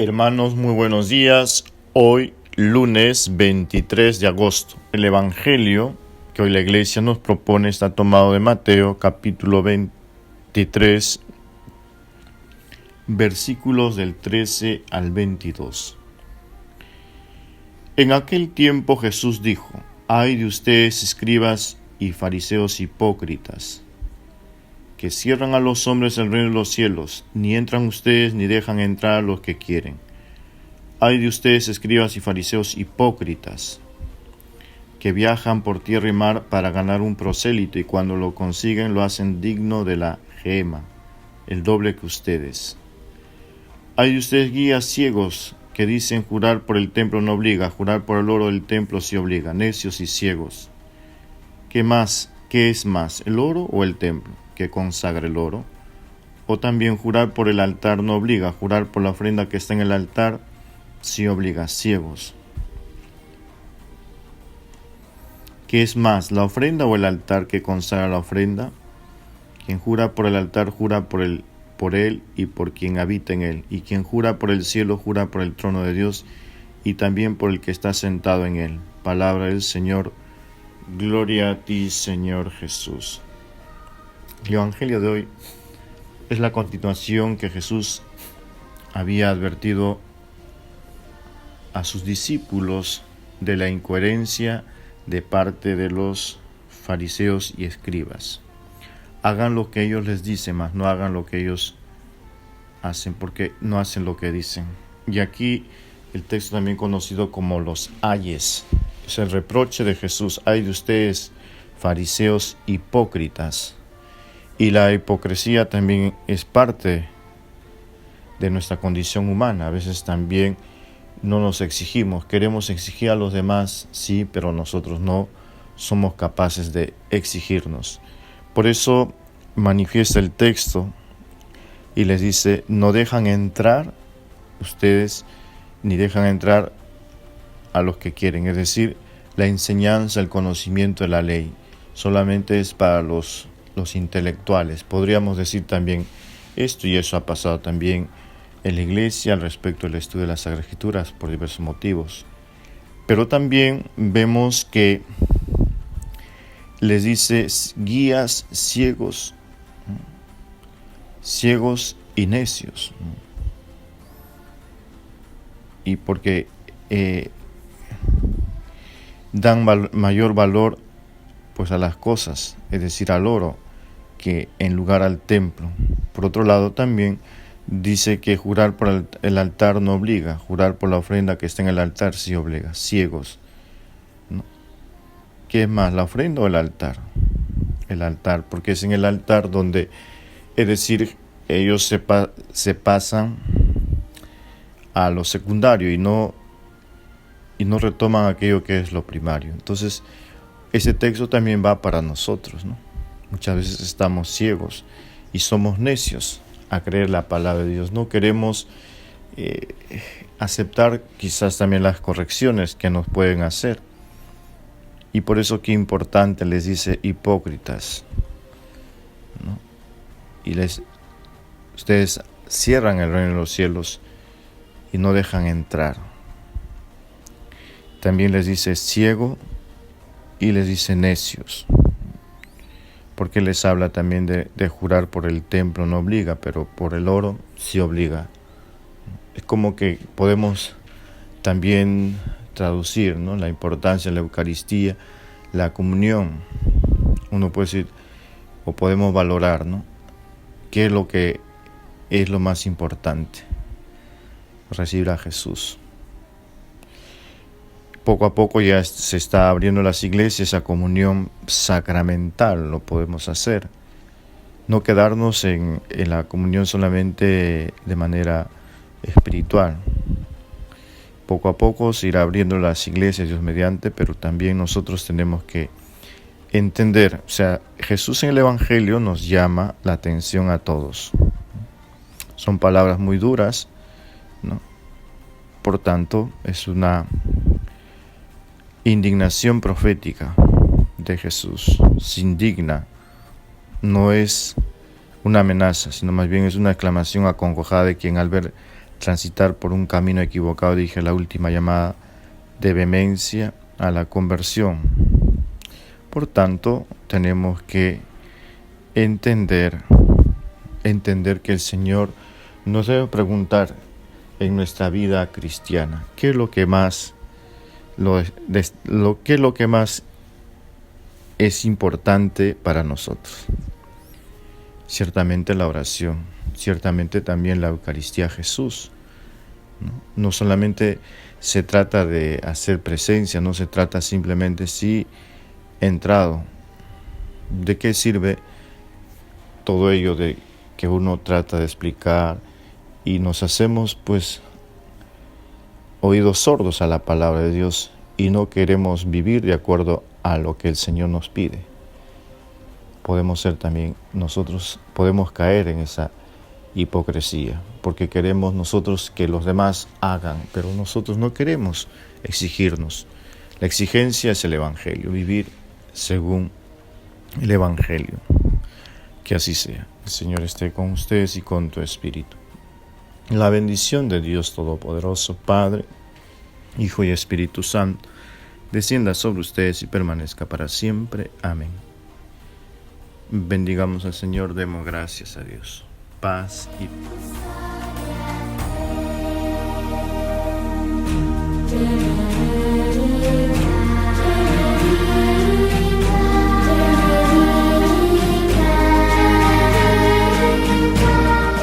Hermanos, muy buenos días. Hoy, lunes 23 de agosto. El Evangelio que hoy la Iglesia nos propone está tomado de Mateo, capítulo 23, versículos del 13 al 22. En aquel tiempo Jesús dijo: «Ay de ustedes, escribas y fariseos hipócritas, que cierran a los hombres el reino de los cielos, ni entran ustedes ni dejan entrar a los que quieren. Ay de ustedes, escribas y fariseos hipócritas, que viajan por tierra y mar para ganar un prosélito, y cuando lo consiguen lo hacen digno de la gema, el doble que ustedes. Ay de ustedes, guías ciegos, que dicen: jurar por el templo no obliga, jurar por el oro del templo sí obliga. Necios y ciegos. ¿Qué es más, el oro o el templo, que consagra el oro? O también jurar por el altar no obliga, jurar por la ofrenda que está en el altar sí obliga. Ciegos. ¿Qué es más, la ofrenda o el altar que consagra la ofrenda? Quien jura por el altar jura por él y por quien habita en él, y quien jura por el cielo jura por el trono de Dios y también por el que está sentado en él. Palabra del Señor. Gloria a ti, Señor Jesús». El Evangelio de hoy es la continuación que Jesús había advertido a sus discípulos de la incoherencia de parte de los fariseos y escribas. Hagan lo que ellos les dicen, mas no hagan lo que ellos hacen, porque no hacen lo que dicen. Y aquí el texto también conocido como los ayes. Es el reproche de Jesús: ay de ustedes, fariseos hipócritas. Y la hipocresía también es parte de nuestra condición humana. A veces también no nos exigimos, queremos exigir a los demás, sí, pero nosotros no somos capaces de exigirnos. Por eso manifiesta el texto y les dice: no dejan entrar ustedes, ni dejan entrar a los que quieren. Es decir, la enseñanza, el conocimiento de la ley solamente es para los intelectuales. Podríamos decir también esto, y eso ha pasado también en la iglesia al respecto del estudio de las Sagradas Escrituras por diversos motivos. Pero también vemos que les dice: guías ciegos y necios. Y porque dan mayor valor pues a las cosas, es decir, al oro, que en lugar al templo. Por otro lado, también dice que jurar por el altar no obliga, jurar por la ofrenda que está en el altar sí obliga. Ciegos, ¿no? ¿Qué es más, la ofrenda o el altar? El altar, porque es en el altar donde, es decir, ellos se pasan a lo secundario y no retoman aquello que es lo primario. Entonces, ese texto también va para nosotros, ¿no? Muchas veces estamos ciegos y somos necios a creer la palabra de Dios. No queremos aceptar quizás también las correcciones que nos pueden hacer. Y por eso qué importante les dice hipócritas, ¿no? Y ustedes cierran el reino de los cielos y no dejan entrar. También les dice ciego y les dice necios, porque les habla también de jurar por el templo no obliga, pero por el oro sí obliga. Es como que podemos también traducir, ¿no?, la importancia de la Eucaristía, la comunión. Uno puede decir, o podemos valorar, ¿no?, qué es lo que es lo más importante: recibir a Jesús. Poco a poco ya se está abriendo las iglesias, esa comunión sacramental lo podemos hacer. No quedarnos en la comunión solamente de manera espiritual. Poco a poco se irá abriendo las iglesias, Dios mediante, pero también nosotros tenemos que entender, o sea, Jesús en el Evangelio nos llama la atención a todos. Son palabras muy duras, ¿no? Por tanto, es una indignación profética de Jesús. Se indigna, no es una amenaza, sino más bien es una exclamación acongojada de quien al ver transitar por un camino equivocado, dije, la última llamada de vehemencia a la conversión. Por tanto, tenemos que entender que el Señor nos debe preguntar en nuestra vida cristiana, ¿qué es lo que más es importante para nosotros? Ciertamente la oración, ciertamente también la Eucaristía a Jesús. No solamente se trata de hacer presencia, no se trata simplemente si entrado. ¿De qué sirve todo ello de que uno trata de explicar y nos hacemos pues oídos sordos a la palabra de Dios y no queremos vivir de acuerdo a lo que el Señor nos pide? Podemos ser también, nosotros podemos caer en esa hipocresía, porque queremos nosotros que los demás hagan, pero nosotros no queremos exigirnos. La exigencia es el Evangelio, vivir según el Evangelio. Que así sea. El Señor esté con ustedes y con tu espíritu. La bendición de Dios Todopoderoso, Padre, Hijo y Espíritu Santo, descienda sobre ustedes y permanezca para siempre. Amén. Bendigamos al Señor, demos gracias a Dios. Paz y